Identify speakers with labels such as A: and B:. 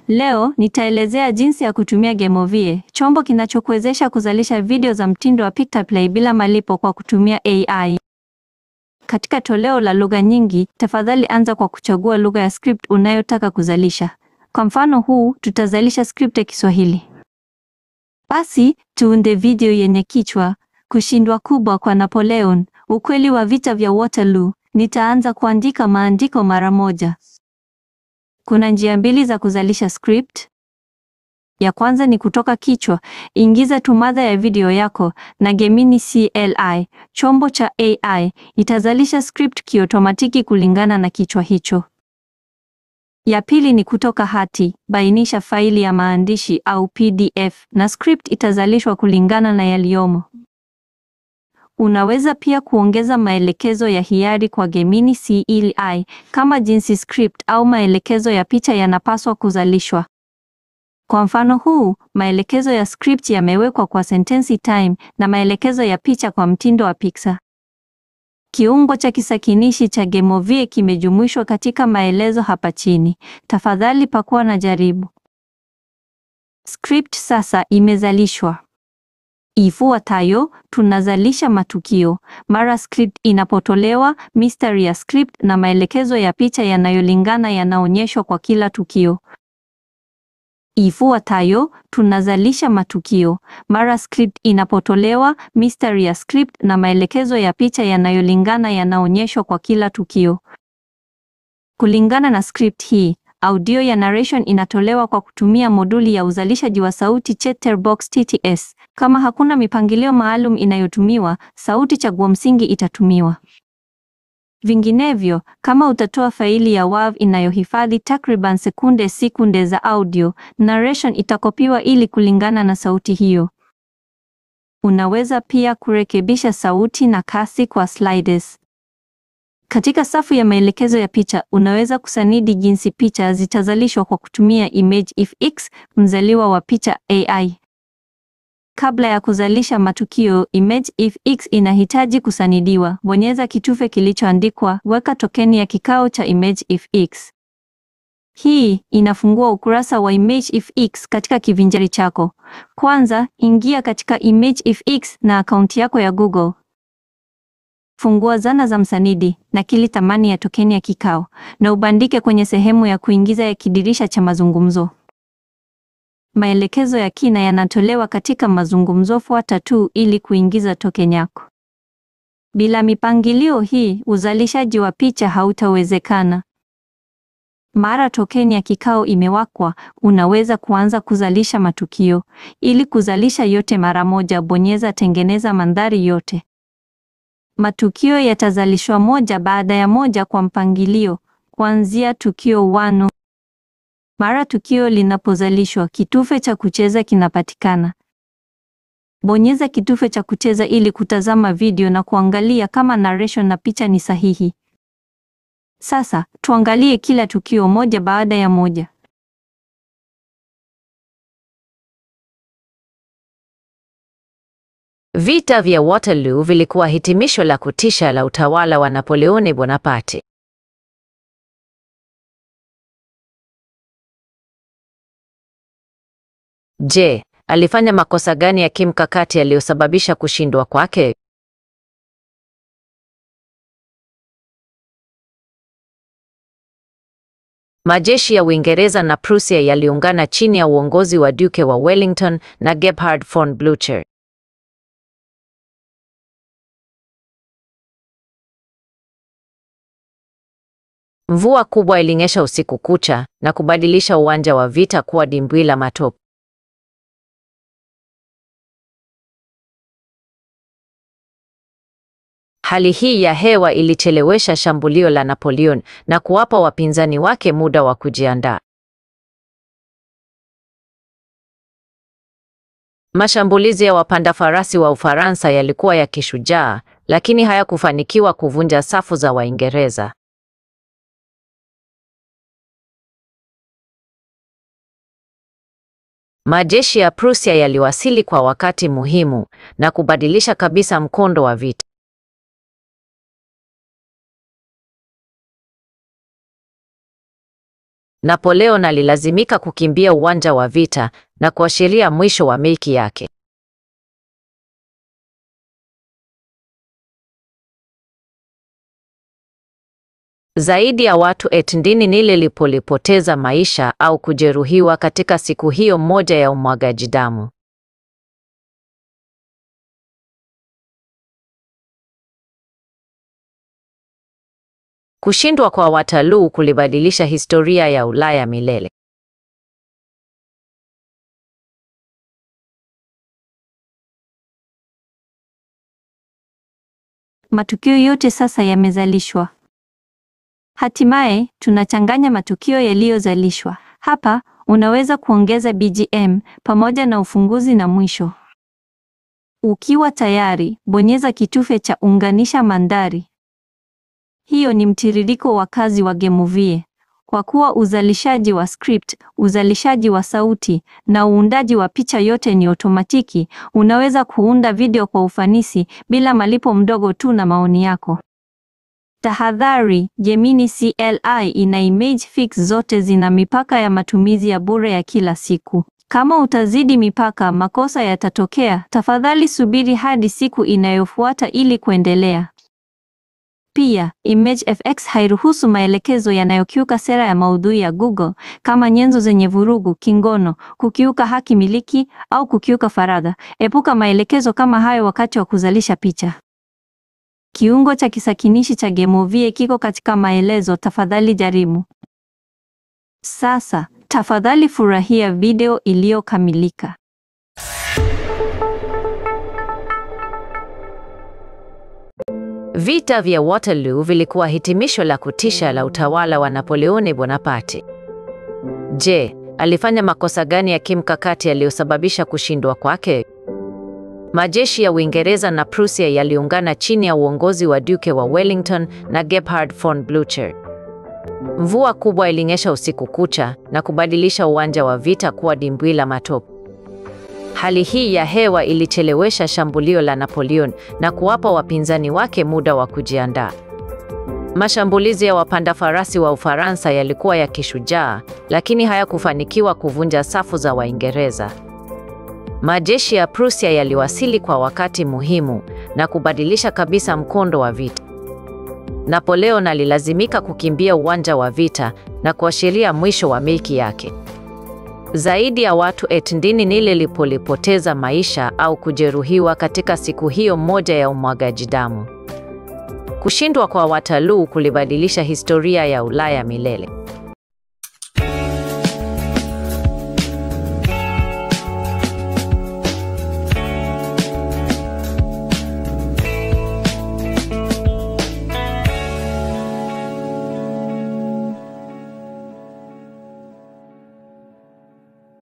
A: Leo nitaelezea jinsi ya kutumia Gamovie, chombo kinachokuwezesha kuzalisha video za mtindo wa Pictoplay bila malipo kwa kutumia AI. Katika toleo la lugha nyingi, tafadhali anza kwa kuchagua lugha ya script unayotaka kuzalisha. Kwa mfano huu, tutazalisha script ya Kiswahili. Basi, tuunde video yenye kichwa kushindwa kubwa kwa Napoleon, ukweli wa vita vya Waterloo. Nitaanza kuandika maandiko mara moja. Kuna njia mbili za kuzalisha script. Ya kwanza ni kutoka kichwa. Ingiza tu mada ya video yako na Gemini CLI, chombo cha AI, itazalisha script kiotomatiki kulingana na kichwa hicho. Ya pili ni kutoka hati. Bainisha faili ya maandishi au PDF na script itazalishwa kulingana na yaliyomo. Unaweza pia kuongeza maelekezo ya hiari kwa Gemini CLI kama jinsi script au maelekezo ya picha yanapaswa kuzalishwa. Kwa mfano huu, maelekezo ya script yamewekwa kwa sentensi time na maelekezo ya picha kwa mtindo wa Pixar. Kiungo cha kisakinishi cha Gamovie kimejumuishwa katika maelezo hapa chini. Tafadhali pakua na jaribu. Script sasa imezalishwa. Ifuatayo, tunazalisha matukio. Mara script inapotolewa, mistari ya script na maelekezo ya picha yanayolingana yanaonyeshwa kwa kila tukio. Ifuatayo, tunazalisha matukio. Mara script inapotolewa, mistari ya script na maelekezo ya picha yanayolingana yanaonyeshwa kwa kila tukio. Kulingana na script hii, audio ya narration inatolewa kwa kutumia moduli ya uzalishaji wa sauti Chatterbox TTS. Kama hakuna mipangilio maalum inayotumiwa, sauti chaguo msingi itatumiwa. Vinginevyo, kama utatoa faili ya WAV inayohifadhi takriban sekunde za audio, narration itakopiwa ili kulingana na sauti hiyo. Unaweza pia kurekebisha sauti na kasi kwa sliders. Katika safu ya maelekezo ya picha, unaweza kusanidi jinsi picha zitazalishwa kwa kutumia ImageFX, mzaliwa wa picha AI. Kabla ya kuzalisha matukio, ImageFX inahitaji kusanidiwa. Bonyeza kitufe kilichoandikwa weka tokeni ya kikao cha ImageFX. Hii inafungua ukurasa wa ImageFX katika kivinjari chako. Kwanza, ingia katika ImageFX na akaunti yako ya Google. Fungua zana za msanidi, nakili thamani ya tokeni ya kikao na ubandike kwenye sehemu ya kuingiza ya kidirisha cha mazungumzo. Maelekezo ya kina yanatolewa katika mazungumzo. Fuata tu ili kuingiza tokeni yako. Bila mipangilio hii, uzalishaji wa picha hautawezekana. Mara tokeni ya kikao imewekwa, unaweza kuanza kuzalisha matukio. Ili kuzalisha yote mara moja, bonyeza tengeneza mandhari yote. Matukio yatazalishwa moja baada ya moja kwa mpangilio, kuanzia tukio 1. Mara tukio linapozalishwa, kitufe cha kucheza kinapatikana. Bonyeza kitufe cha kucheza ili kutazama video na kuangalia kama narration na picha ni sahihi. Sasa, tuangalie kila tukio moja baada ya moja.
B: Vita vya Waterloo vilikuwa hitimisho la kutisha la utawala wa Napoleon Bonaparte. Je, alifanya makosa gani ya kimkakati yaliyosababisha kushindwa kwake? Majeshi ya Uingereza na Prussia yaliungana chini ya uongozi wa Duke wa Wellington na Gebhard von Blücher. Mvua kubwa ilinyesha usiku kucha na kubadilisha uwanja wa vita kuwa dimbwi la matope. Hali hii ya hewa ilichelewesha shambulio la Napoleon na kuwapa wapinzani wake muda wa kujiandaa. Mashambulizi ya wapanda farasi wa Ufaransa yalikuwa ya kishujaa, lakini hayakufanikiwa kuvunja safu za Waingereza. Majeshi ya Prussia yaliwasili kwa wakati muhimu na kubadilisha kabisa mkondo wa vita. Napoleon alilazimika kukimbia uwanja wa vita na kuashiria mwisho wa milki yake. Zaidi ya watu 80,000 walipoteza maisha au kujeruhiwa katika siku hiyo moja ya umwagaji damu. Kushindwa kwa Waterloo kulibadilisha historia ya Ulaya milele.
A: Matukio yote sasa yamezalishwa. Hatimaye, tunachanganya matukio yaliyozalishwa. Hapa, unaweza kuongeza BGM pamoja na ufunguzi na mwisho. Ukiwa tayari, bonyeza kitufe cha unganisha mandhari. Hiyo ni mtiririko wa kazi wa Gameovie. Kwa kuwa uzalishaji wa script, uzalishaji wa sauti na uundaji wa picha yote ni otomatiki, unaweza kuunda video kwa ufanisi bila malipo mdogo tu na maoni yako. Tahadhari, Gemini CLI ina image fix zote zina mipaka ya matumizi ya bure ya kila siku. Kama utazidi mipaka, makosa yatatokea. Tafadhali subiri hadi siku inayofuata ili kuendelea. Pia, ImageFX hairuhusu maelekezo yanayokiuka sera ya maudhui ya Google kama nyenzo zenye vurugu, kingono, kukiuka haki miliki au kukiuka faragha. Epuka maelekezo kama hayo wakati wa kuzalisha picha. Kiungo cha kisakinishi cha Gameovie kiko katika maelezo, tafadhali jaribu. Sasa, tafadhali furahia video iliyokamilika.
B: Vita vya Waterloo vilikuwa hitimisho la kutisha la utawala wa Napoleon Bonaparte. Je, alifanya makosa gani ya kimkakati yaliyosababisha kushindwa kwake? Majeshi ya Uingereza na Prussia yaliungana chini ya uongozi wa Duke wa Wellington na Gebhard von Blücher. Mvua kubwa ilinyesha usiku kucha na kubadilisha uwanja wa vita kuwa dimbwi la matope. Hali hii ya hewa ilichelewesha shambulio la Napoleon na kuwapa wapinzani wake muda wa kujiandaa. Mashambulizi ya wapanda farasi wa Ufaransa yalikuwa ya kishujaa, lakini hayakufanikiwa kuvunja safu za Waingereza. Majeshi ya Prussia yaliwasili kwa wakati muhimu na kubadilisha kabisa mkondo wa vita. Napoleon alilazimika kukimbia uwanja wa vita na kuashiria mwisho wa milki yake. Zaidi ya watu 80,000 walipoteza maisha au kujeruhiwa katika siku hiyo moja ya umwagaji damu. Kushindwa kwa Waterloo kulibadilisha historia ya Ulaya milele.